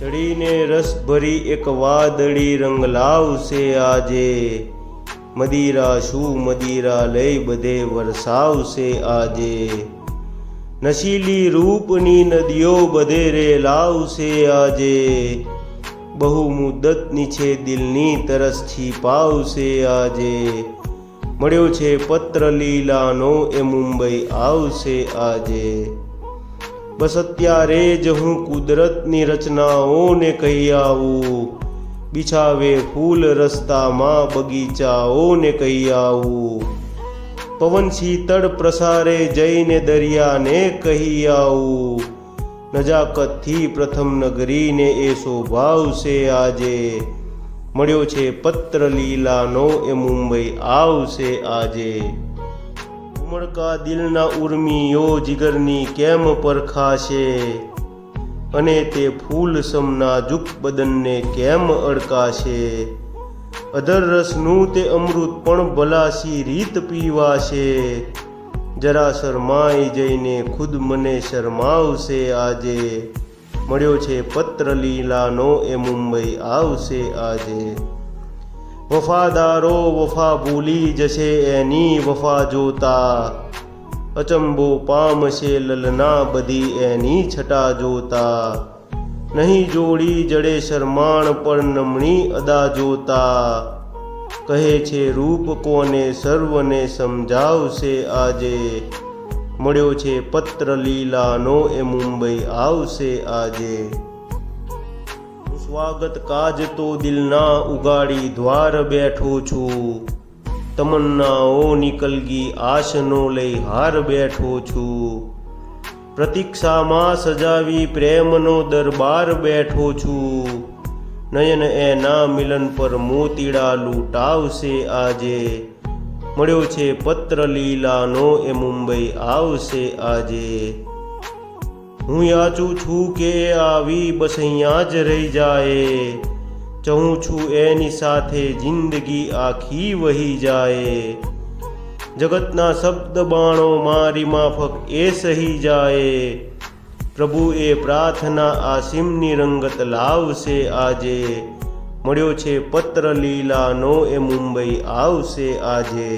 ચડીને રસ ભરી એક વાદળી રંગ લાવશે આજે, મદિરા શું મદિરા લઈ બધે વરસાવશે આજે। નશીલી રૂપની નદીઓ બધે રે લાવશે આજે, બહુ મુદ્દતની છે દિલની તરસ છીપાવશે આજે। મળ્યો છે પત્ર લીલાનો એ મુંબઈ આવશે આજે। બસ અત્યારે જ હું કુદરતની રચનાઓને કહી આવું, બિછાવે ફૂલ રસ્તામાં બગીચાઓને કહી આવું। પવન શીતળ પ્રસારે જઈને દરિયાને કહી આવું, નજાકતથી પ્રથમ નગરીને એ શોભાવશે આજે। મળ્યો છે પત્ર લીલાનો એ મુંબઈ આવશે આજે। ઉમળકા દિલના ઉર્મિઓ જીગરની કેમ પરખાશે, અને તે ફૂલ સમ નાજુક બદનને કેમ અડકાશે। અધર રસનું તે અમૃત પણ ભલાસી રીત પીવાશે, જરા શરમાઈ જઈને ખુદ મને શરમાવશે આજે। મળ્યો છે પત્ર લીલાનો એ મુંબઈ આવશે આજે। વફાદારો વફા ભૂલી જશે એની વફા જોતા, અચંબો પામશે લલના બધી એની છટા જોતા। નહીં જોડી જડે શરમાણ પર નમણી અદા જોતા, કહે છે રૂપ કોને સર્વને સમજાવશે આજે। મળ્યો છે પત્ર લીલાનો એ મુંબઈ આવશે આજે। સ્વાગત કાજ તો દિલના ઉગાડી દ્વાર બેઠો છું, તમન્નાઓ નિકલગી આશનો લઈ હાર બેઠો છું। પ્રતીક્ષામાં સજાવી પ્રેમનો દરબાર બેઠો છું, નયન એના મિલન પર મોતીડા લૂંટાવશે આજે। મળ્યો છે પત્ર લીલાનો એ મુંબઈ આવશે આજે। હું યાચું છું કે આવી બસ અહીંયા જ રહી જાય, ચાહું છું એની સાથે જિંદગી આખી વહી જાય। જગતના શબ્દ બાણો મારી માફક એ સહી જાય, પ્રભુ એ પ્રાર્થના આસિમની રંગત લાવશે આજે। મળ્યો છે પત્ર લીલાનો એ મુંબઈ આવશે આજે।